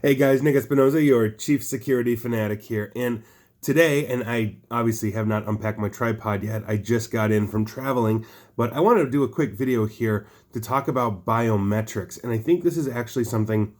Hey guys, Nick Espinoza, your chief security fanatic here. And today, and I obviously have not unpacked my tripod yet, I just got in from traveling, but I wanted to do a quick video here to talk about biometrics. And I think this is actually something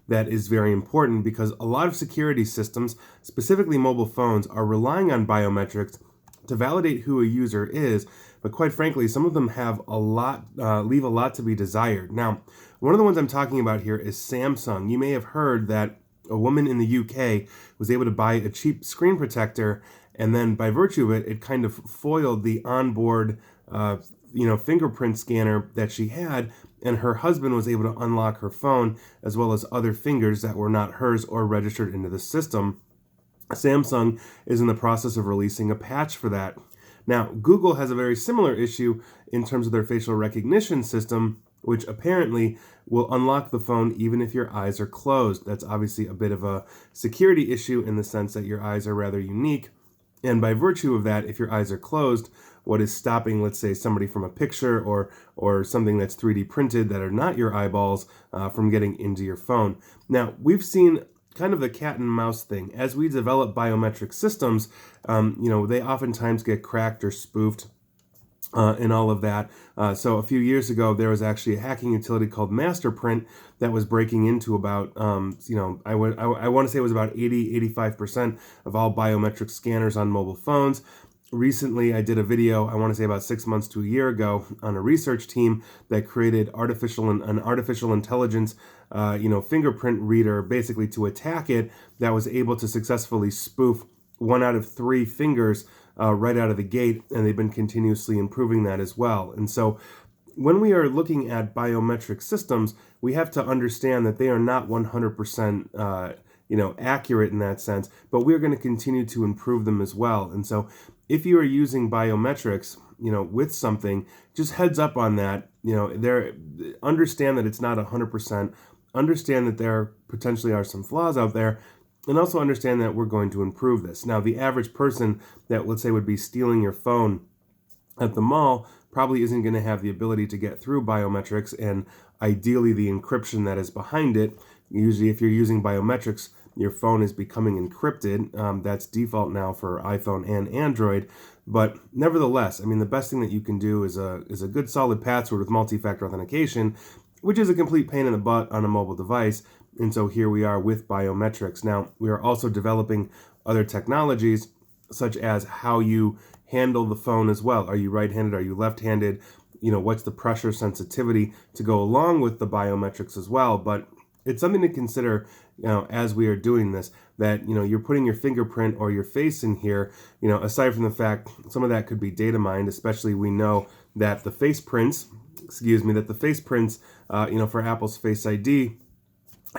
that is very important because a lot of security systems, specifically mobile phones, are relying on biometrics to validate who a user is, but quite frankly, some of them have leave a lot to be desired. Now, one of the ones I'm talking about here is Samsung. You may have heard that a woman in the UK was able to buy a cheap screen protector, and then by virtue of it, it kind of foiled the onboard, fingerprint scanner that she had, and her husband was able to unlock her phone as well as other fingers that were not hers or registered into the system. Samsung is in the process of releasing a patch for that. Now, Google has a very similar issue in terms of their facial recognition system, which apparently will unlock the phone even if your eyes are closed. That's obviously a bit of a security issue in the sense that your eyes are rather unique. And by virtue of that, if your eyes are closed, what is stopping, let's say, somebody from a picture or something that's 3D printed that are not your eyeballs from getting into your phone? Now, we've seen kind of the cat and mouse thing. As we develop biometric systems, they oftentimes get cracked or spoofed and all of that. So a few years ago, there was actually a hacking utility called Masterprint that was breaking into about, I want to say it was about 85% of all biometric scanners on mobile phones. Recently, I did a video, I want to say about 6 months to a year ago, on a research team that created an artificial intelligence, fingerprint reader, basically to attack it, that was able to successfully spoof 1 out of 3 fingers right out of the gate, and they've been continuously improving that as well. And so when we are looking at biometric systems, we have to understand that they are not 100% accurate in that sense, but we're going to continue to improve them as well. And so if you are using biometrics, with something, just heads up on that. Understand that it's not 100%. Understand that there potentially are some flaws out there, and also understand that we're going to improve this. Now, the average person that, let's say, would be stealing your phone at the mall probably isn't going to have the ability to get through biometrics and ideally the encryption that is behind it. Usually, if you're using biometrics, your phone is becoming encrypted. That's default now for iPhone and Android. But nevertheless, the best thing that you can do is a good solid password with multi-factor authentication, which is a complete pain in the butt on a mobile device. And so here we are with biometrics. Now, we are also developing other technologies, such as how you handle the phone as well. Are you right-handed? Are you left-handed? What's the pressure sensitivity to go along with the biometrics as well? But it's something to consider, as we are doing this, that, you're putting your fingerprint or your face in here, aside from the fact some of that could be data mined, especially we know that the face prints, for Apple's Face ID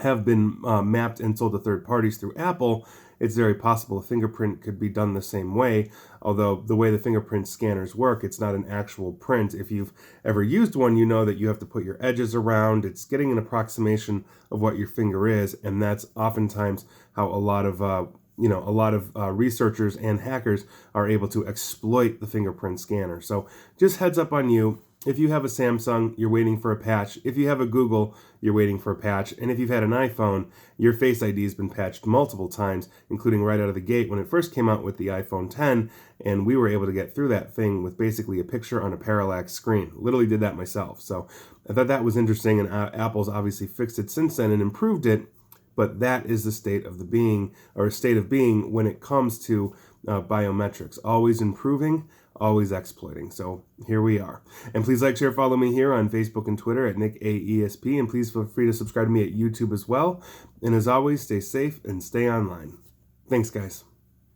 have been mapped and sold to third parties through Apple. It's very possible a fingerprint could be done the same way, although the way the fingerprint scanners work, it's not an actual print. If you've ever used one, you know that you have to put your edges around. It's getting an approximation of what your finger is, and that's oftentimes how a lot of researchers and hackers are able to exploit the fingerprint scanner. So just heads up on you. If you have a Samsung, you're waiting for a patch. If you have a Google, you're waiting for a patch. And if you've had an iPhone, your Face ID has been patched multiple times, including right out of the gate when it first came out with the iPhone 10, and we were able to get through that thing with basically a picture on a parallax screen. Literally did that myself. So I thought that was interesting, and Apple's obviously fixed it since then and improved it. But that is the state of being when it comes to biometrics. Always improving, always exploiting. So here we are. And please like, share, follow me here on Facebook and Twitter at NickAESP. And please feel free to subscribe to me at YouTube as well. And as always, stay safe and stay online. Thanks, guys.